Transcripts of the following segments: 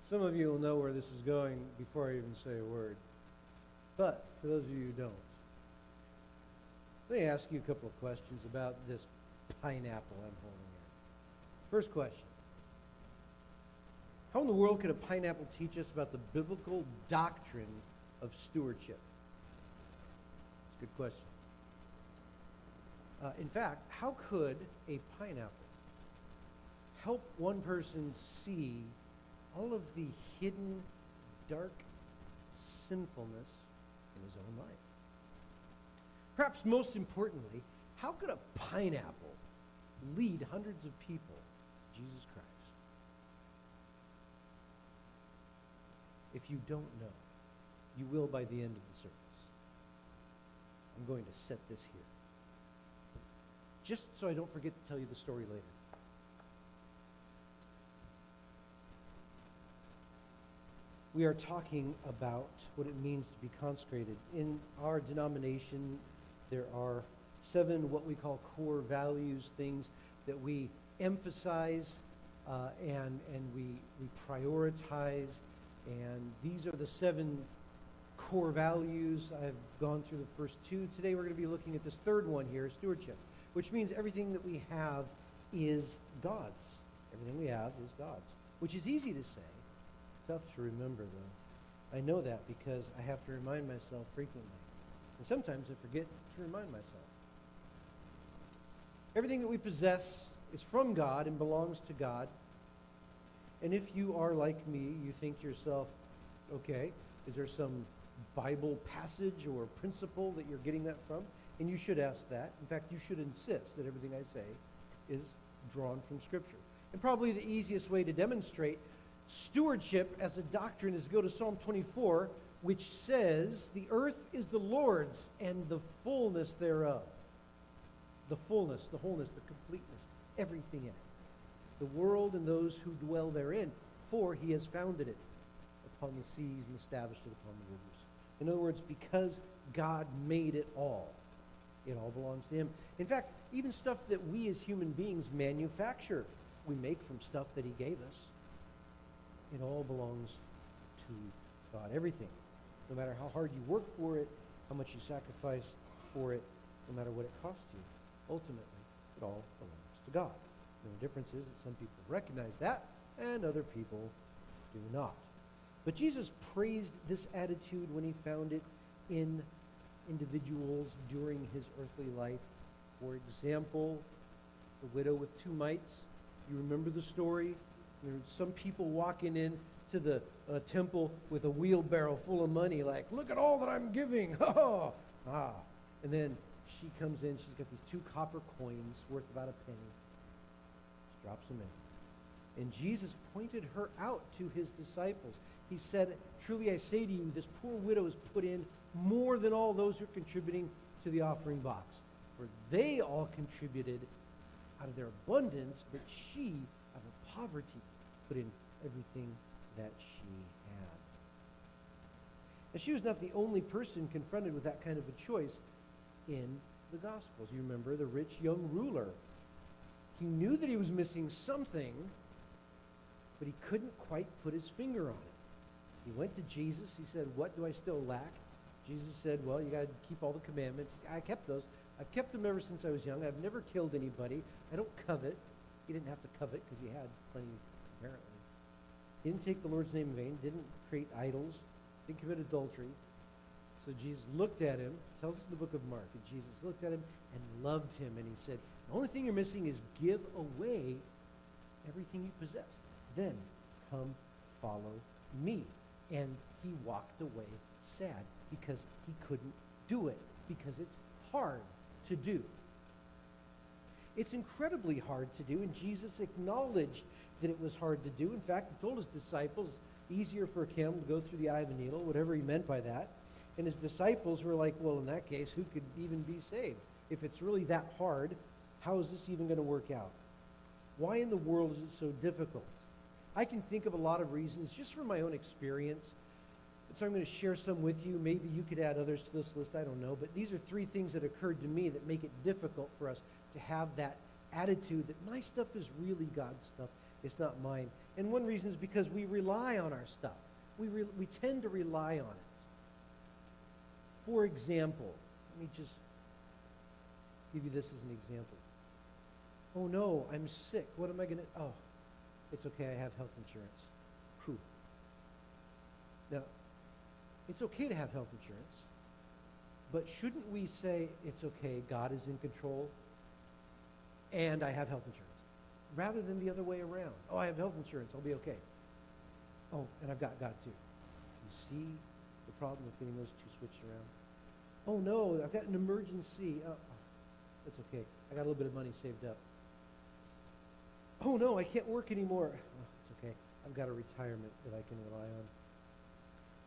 Some of you will know where this is going before I even say a word. But for those of you who don't, let me ask you a couple of questions about this pineapple I'm holding here. First question. How in the world could a pineapple teach us about the biblical doctrine of stewardship? It's a good question. In fact, how could a pineapple help one person see all of the hidden, dark sinfulness in his own life? Perhaps most importantly, how could a pineapple lead hundreds of people to Jesus Christ? If you don't know, you will by the end of the service. I'm going to set this here, just so I don't forget to tell you the story later. We are talking about what it means to be consecrated. In our denomination, there are 7 what we call core values, things that we emphasize and we prioritize. And these are the 7 core values. I've gone through the first 2. Today we're going to be looking at this third one here, stewardship, which means everything that we have is God's. Everything we have is God's, which is easy to say. Tough to remember, though. I know that because I have to remind myself frequently. And sometimes I forget to remind myself. Everything that we possess is from God and belongs to God. And if you are like me, you think to yourself, okay, is there some Bible passage or principle that you're getting that from? And you should ask that. In fact, you should insist that everything I say is drawn from Scripture. And probably the easiest way to demonstrate stewardship as a doctrine is to go to Psalm 24, which says, the earth is the Lord's and the fullness thereof. The fullness, the wholeness, the completeness, everything in it. The world and those who dwell therein, for he has founded it upon the seas and established it upon the rivers. In other words, because God made it all belongs to him. In fact, even stuff that we as human beings manufacture, we make from stuff that he gave us. It all belongs to God. Everything. No matter how hard you work for it, how much you sacrifice for it, no matter what it costs you, ultimately, it all belongs to God. The difference is that some people recognize that and other people do not. But Jesus praised this attitude when he found it in individuals during his earthly life. For example, the widow with 2 mites. You remember the story? There were some people walking in to the temple with a wheelbarrow full of money, like, look at all that I'm giving. And then she comes in, she's got these 2 copper coins worth about a penny. Drops them in. And Jesus pointed her out to his disciples. He said, truly I say to you, this poor widow has put in more than all those who are contributing to the offering box. For they all contributed out of their abundance, but she, out of her poverty, put in everything that she had. And she was not the only person confronted with that kind of a choice in the Gospels. You remember the rich young ruler. He knew that he was missing something, but he couldn't quite put his finger on it. He went to Jesus. He said, what do I still lack? Jesus said, well, you got to keep all the commandments. I kept those. I've kept them ever since I was young. I've never killed anybody. I don't covet. He didn't have to covet because he had plenty, apparently. He didn't take the Lord's name in vain. Didn't create idols. Didn't commit adultery. So Jesus looked at him. Tells us in the book of Mark. And Jesus looked at him and loved him. And he said, the only thing you're missing is give away everything you possess. Then come follow me. And he walked away sad because he couldn't do it, because it's hard to do. It's incredibly hard to do, and Jesus acknowledged that it was hard to do. In fact, he told his disciples, easier for a camel to go through the eye of a needle, whatever he meant by that. And his disciples were like, well, in that case, who could even be saved? If it's really that hard, how is this even going to work out? Why in the world is it so difficult? I can think of a lot of reasons just from my own experience. So I'm going to share some with you. Maybe you could add others to this list. I don't know. But these are 3 things that occurred to me that make it difficult for us to have that attitude that my stuff is really God's stuff. It's not mine. And one reason is because we rely on our stuff. We tend to rely on it. For example, let me just give you this as an example. Oh no, I'm sick. What am I going to... Oh, it's okay, I have health insurance. Whew. Now, it's okay to have health insurance, but shouldn't we say, it's okay, God is in control, and I have health insurance, rather than the other way around? Oh, I have health insurance, I'll be okay. Oh, and I've got God too. You see the problem with getting those two switched around? Oh no, I've got an emergency. Oh, that's okay. I got a little bit of money saved up. Oh no, I can't work anymore. Oh, it's okay. I've got a retirement that I can rely on.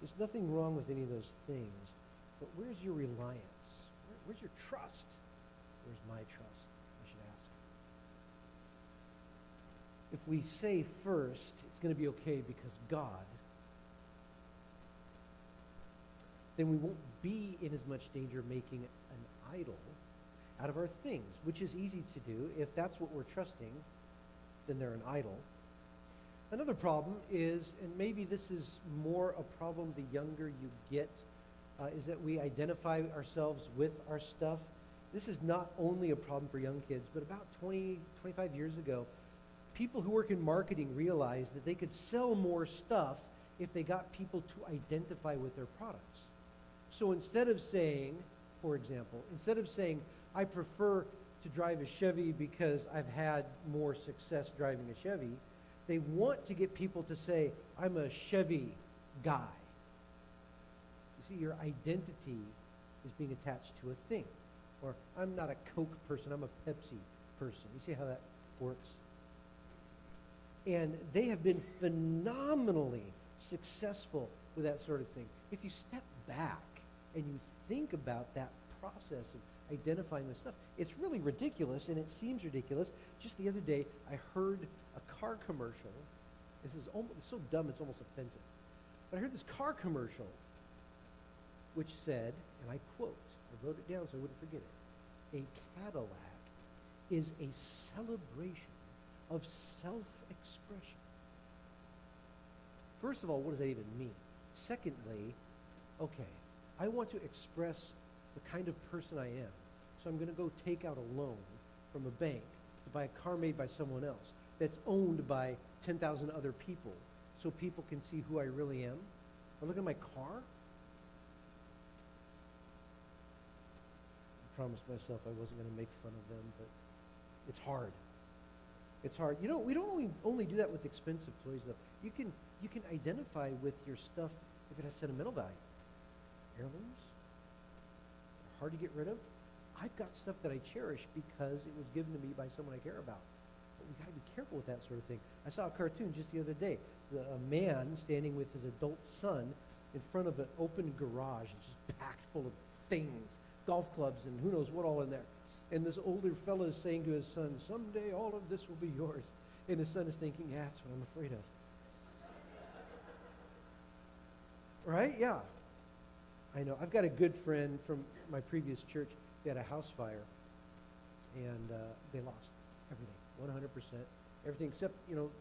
There's nothing wrong with any of those things, but where's your reliance? Where's your trust? Where's my trust, I should ask. If we say first, it's going to be okay because God, then we won't be in as much danger of making an idol out of our things, which is easy to do. If that's what we're trusting, then they're an idol. Another problem is, and maybe this is more a problem the younger you get, is that we identify ourselves with our stuff. This is not only a problem for young kids, but about 20, 25 years ago, people who work in marketing realized that they could sell more stuff if they got people to identify with their products. So instead of saying, for example, I prefer to drive a Chevy because I've had more success driving a Chevy, they want to get people to say, I'm a Chevy guy. You see, your identity is being attached to a thing. Or, I'm not a Coke person, I'm a Pepsi person. You see how that works? And they have been phenomenally successful with that sort of thing. If you step back and you think about that process of identifying with stuff, it's really ridiculous, and it seems ridiculous. Just the other day, I heard a car commercial. This is it's so dumb, it's almost offensive. But I heard this car commercial which said, and I quote, I wrote it down so I wouldn't forget it, a Cadillac is a celebration of self-expression. First of all, what does that even mean? Secondly, okay, I want to express the kind of person I am. So I'm going to go take out a loan from a bank to buy a car made by someone else that's owned by 10,000 other people so people can see who I really am. Or look at my car. I promised myself I wasn't going to make fun of them, but it's hard. It's hard. You know, we don't only do that with expensive toys, though. You can identify with your stuff if it has sentimental value. Heirlooms, hard to get rid of. I've got stuff that I cherish because it was given to me by someone I care about. But we got to be careful with that sort of thing. I saw a cartoon just the other day. A man standing with his adult son in front of an open garage. It's just packed full of things, golf clubs and who knows what all in there. And this older fellow is saying to his son, someday all of this will be yours. And his son is thinking, yeah, that's what I'm afraid of. Right? Yeah. I know. I've got a good friend from my previous church. They had a house fire, and they lost everything, 100%. Everything except,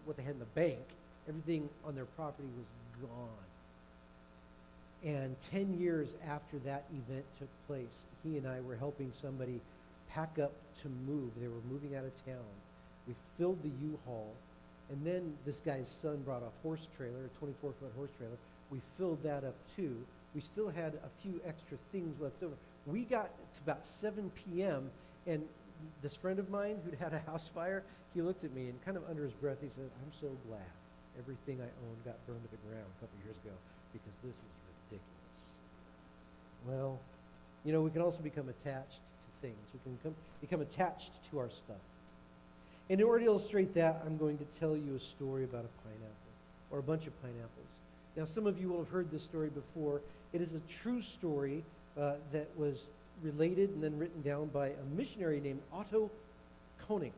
what they had in the bank. Everything on their property was gone. And 10 years after that event took place, he and I were helping somebody pack up to move. They were moving out of town. We filled the U-Haul, and then this guy's son brought a horse trailer, a 24-foot horse trailer. We filled that up too. We still had a few extra things left over. We got to about 7 p.m., and this friend of mine who'd had a house fire, he looked at me and kind of under his breath, he said, I'm so glad everything I owned got burned to the ground a couple years ago because this is ridiculous. Well, we can also become attached to things. We can become attached to our stuff. And in order to illustrate that, I'm going to tell you a story about a pineapple, or a bunch of pineapples. Now, some of you will have heard this story before. It is a true story that was related and then written down by a missionary named Otto Koning.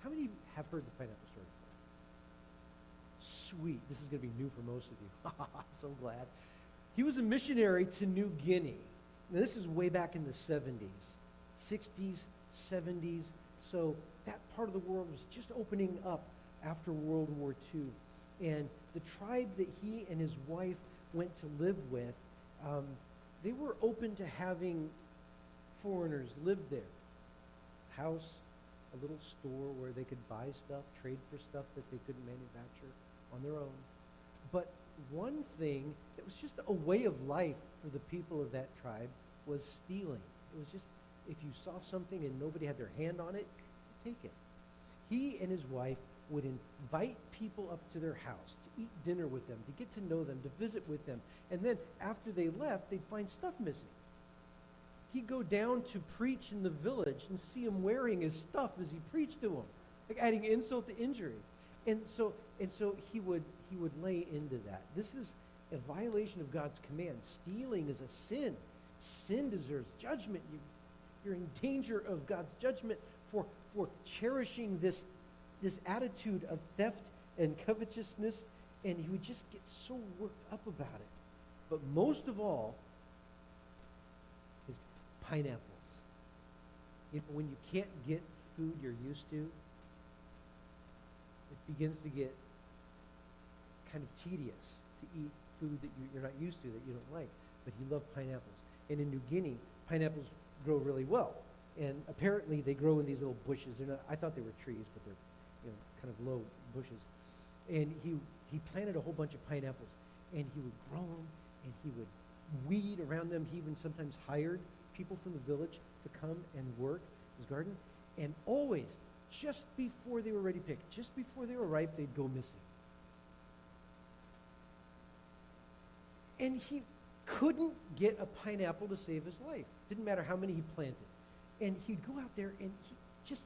How many have heard the pineapple story before? Sweet. This is going to be new for most of you. So glad. He was a missionary to New Guinea. Now, this is way back in the 70s, 60s, 70s. So that part of the world was just opening up after World War II. And the tribe that he and his wife went to live with, they were open to having foreigners live there. House, a little store where they could buy stuff, trade for stuff that they couldn't manufacture on their own. But one thing that was just a way of life for the people of that tribe was stealing. It was just, if you saw something and nobody had their hand on it, take it. He and his wife would invite people up to their house to eat dinner with them, to get to know them, to visit with them. And then after they left, they'd find stuff missing. He'd go down to preach in the village and see him wearing his stuff as he preached to them, like adding insult to injury. And so he would lay into that. This is a violation of God's command. Stealing is a sin. Sin deserves judgment. You're in danger of God's judgment for cherishing this attitude of theft and covetousness, and he would just get so worked up about it. But most of all, his pineapples. When you can't get food you're used to, it begins to get kind of tedious to eat food that you're not used to, that you don't like. But he loved pineapples. And in New Guinea, pineapples grow really well. And apparently they grow in these little bushes. They're not, I thought they were trees, but they're kind of low bushes. And he planted a whole bunch of pineapples. And he would grow them, and he would weed around them. He even sometimes hired people from the village to come and work his garden. And always, just before they were ready to pick, just before they were ripe, they'd go missing. And he couldn't get a pineapple to save his life. Didn't matter how many he planted. And he'd go out there and he just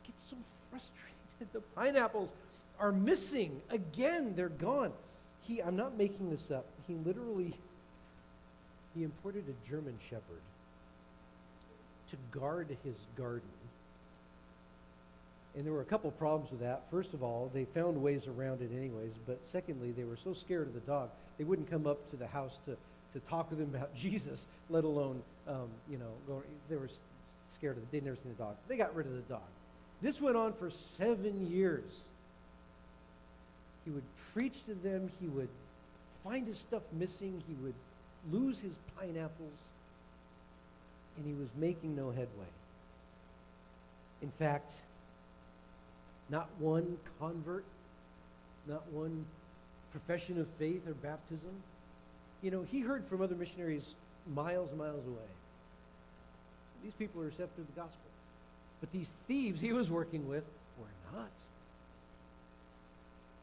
gets so frustrated. The pineapples are missing. Again, they're gone. I'm not making this up. He imported a German shepherd to guard his garden. And there were a couple problems with that. First of all, they found ways around it anyways. But secondly, they were so scared of the dog, they wouldn't come up to the house to talk with him about Jesus, let alone, they were scared of it. They'd never seen a dog. They got rid of the dog. This went on for 7 years. He would preach to them. He would find his stuff missing. He would lose his pineapples. And he was making no headway. In fact, not one convert, not one profession of faith or baptism. He heard from other missionaries miles and miles away. These people are receptive to the gospel. But these thieves he was working with were not.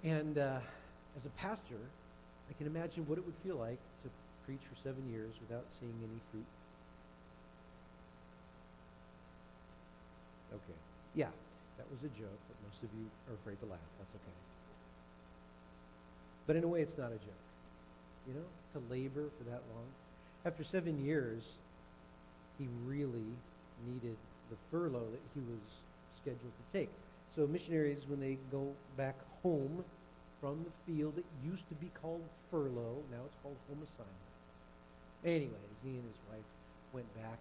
And as a pastor, I can imagine what it would feel like to preach for 7 years without seeing any fruit. Okay. Yeah, that was a joke, but most of you are afraid to laugh. That's okay. But in a way, it's not a joke. To labor for that long. After 7 years, he really needed the furlough that he was scheduled to take. So missionaries, when they go back home from the field, it used to be called furlough. Now it's called home assignment. Anyways, he and his wife went back.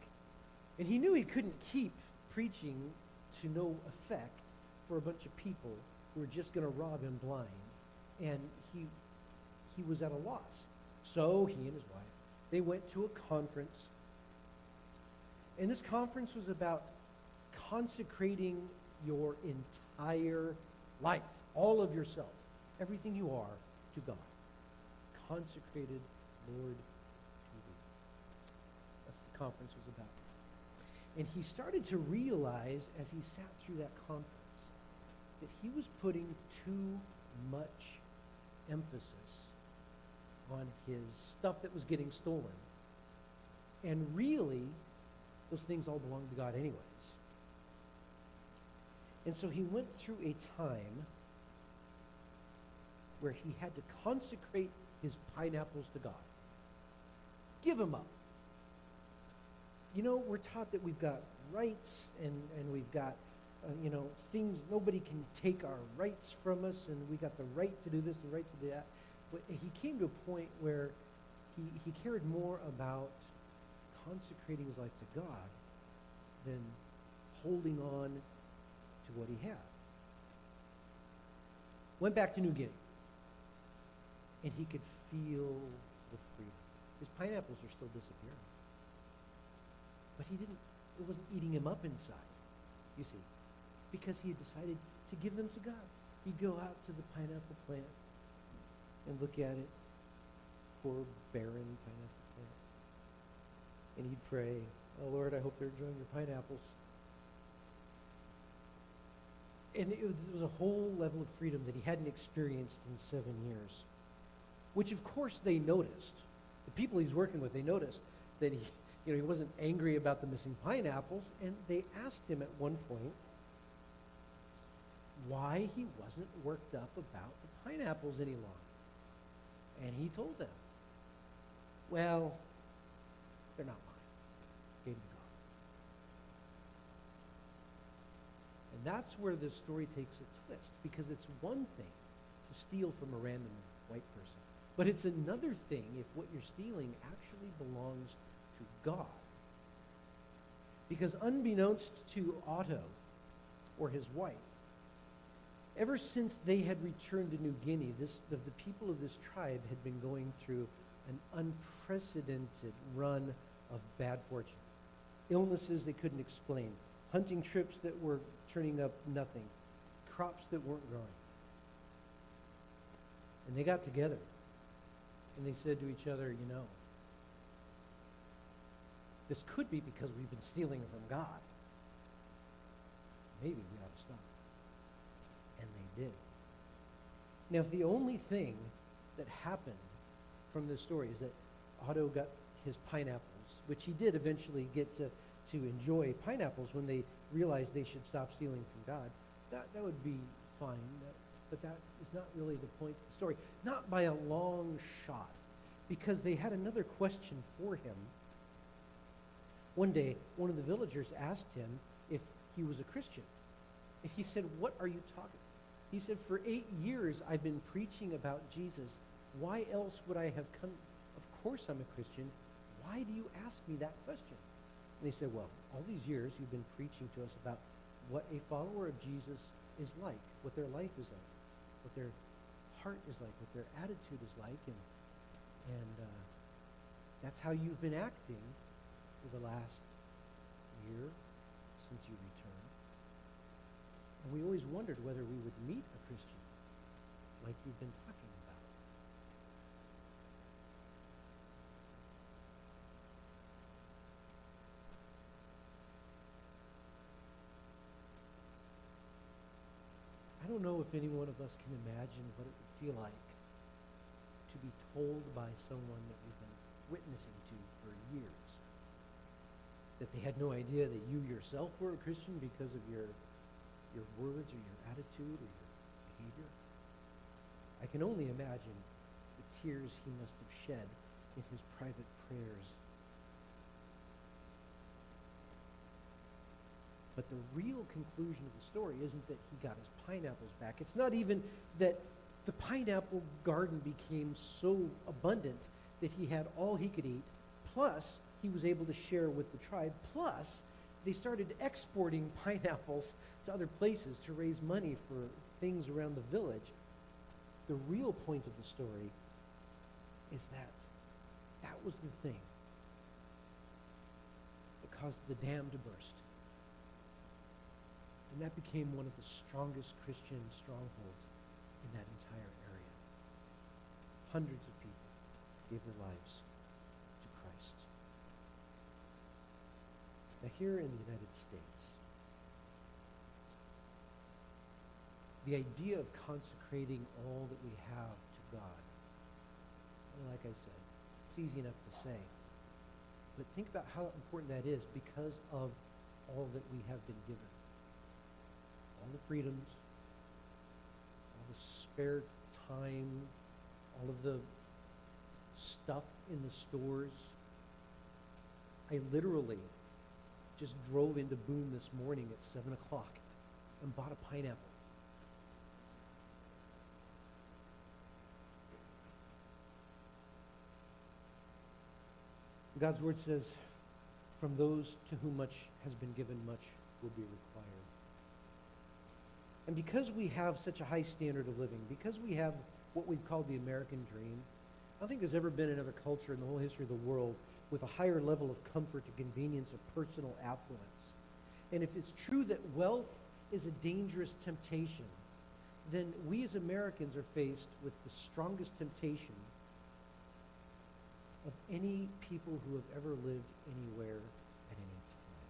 And he knew he couldn't keep preaching to no effect for a bunch of people who were just going to rob him blind. And he was at a loss. So he and his wife, they went to a conference. And this conference was about consecrating your entire life, all of yourself, everything you are, to God. Consecrated, Lord, to thee. That's what the conference was about. And he started to realize as he sat through that conference that he was putting too much emphasis on his stuff that was getting stolen. And really, those things all belong to God anyways. And so he went through a time where he had to consecrate his pineapples to God. Give them up. We're taught that we've got rights and we've got, things, nobody can take our rights from us, and we got the right to do this, the right to do that. But he came to a point where he cared more about consecrating his life to God than holding on to what he had. went back to New Guinea, and he could feel the freedom. His pineapples are still disappearing. But it wasn't eating him up inside, you see, because he had decided to give them to God. He'd go out to the pineapple plant and look at it, poor barren pineapple plant. And he'd pray, "Oh Lord, I hope they're enjoying your pineapples." And it was a whole level of freedom that he hadn't experienced in 7 years, which of course they noticed. The people he's working with, they noticed that he wasn't angry about the missing pineapples, and they asked him at one point why he wasn't worked up about the pineapples any longer. And he told them, "Well, they're not mine. Gave them to God." And that's where this story takes a twist, because it's one thing to steal from a random white person, but it's another thing if what you're stealing actually belongs to God. Because unbeknownst to Otto or his wife, ever since they had returned to New Guinea, the people of this tribe had been going through an unprecedented run of bad fortune. Illnesses they couldn't explain, hunting trips that were turning up nothing, crops that weren't growing. And they got together, and they said to each other, this could be because we've been stealing from God. Maybe we ought to stop. And they did. Now, if the only thing that happened from this story is that Otto got his pineapples, which he did eventually get to enjoy pineapples when they realized they should stop stealing from God, that would be fine. But that is not really the point of the story. Not by a long shot, because they had another question for him. One day, one of the villagers asked him if he was a Christian. And he said, "What are you talking?" He said, "For 8 years I've been preaching about Jesus. Why else would I have come? Of course I'm a Christian. Why do you ask me that question?" And they said, "Well, all these years you've been preaching to us about what a follower of Jesus is like, what their life is like, what their heart is like, what their attitude is like, and that's how you've been acting for the last year since you returned. And we always wondered whether we would meet a Christian like you've been talking about." I don't know if any one of us can imagine what it would feel like to be told by someone that we've been witnessing to for years that they had no idea that you yourself were a Christian because of your words or your attitude or your behavior. I can only imagine the tears he must have shed in his private prayers. But the real conclusion of the story isn't that he got his pineapples back. It's not even that the pineapple garden became so abundant that he had all he could eat, plus he was able to share with the tribe, plus they started exporting pineapples to other places to raise money for things around the village. The real point of the story is that was the thing that caused the dam to burst. And that became one of the strongest Christian strongholds in that entire area. Hundreds of people gave their lives to Christ. Now, here in the United States, the idea of consecrating all that we have to God, well, like I said, it's easy enough to say. But think about how important that is because of all that we have been given. All the freedoms, all the spare time, all of the stuff in the stores. I literally just drove into Boone this morning at 7 o'clock and bought a pineapple. God's word says, "From those to whom much has been given, much will be required." And because we have such a high standard of living, because we have what we've called the American dream, I don't think there's ever been another culture in the whole history of the world with a higher level of comfort and convenience of personal affluence. And if it's true that wealth is a dangerous temptation, then we as Americans are faced with the strongest temptation of any people who have ever lived anywhere at any time.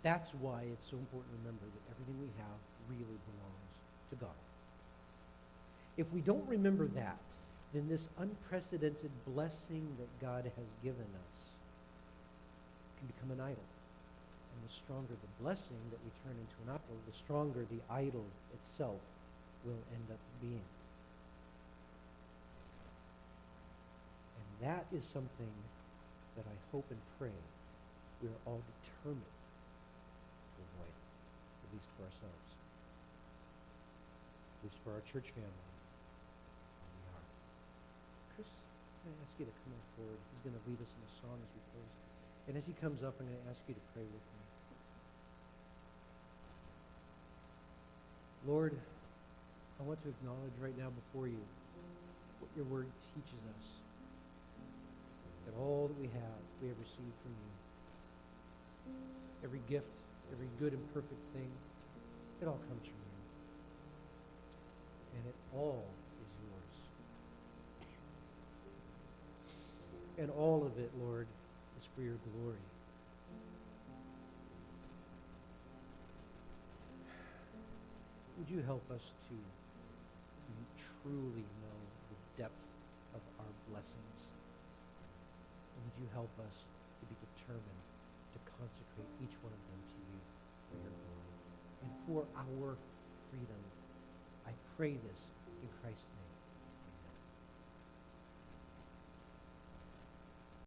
That's why it's so important to remember that everything we have really belongs to God. If we don't remember that, then this unprecedented blessing that God has given us can become an idol. And the stronger the blessing that we turn into an idol, the stronger the idol itself will end up being. And that is something that I hope and pray we are all determined to avoid, at least for ourselves, at least for our church family. We are. Chris, I'm going to ask you to come on forward. He's going to lead us in a song as we close. And as he comes up, I'm going to ask you to pray with me. Lord, I want to acknowledge right now before you what your word teaches us. That all that we have received from you. Every gift, every good and perfect thing, it all comes from you. And it all is yours. And all of it, Lord, is for your glory. Would you help us to truly know the depth of our blessings? And would you help us to be determined to consecrate each one of them to you for your glory and for our freedom? I pray this in Christ's name.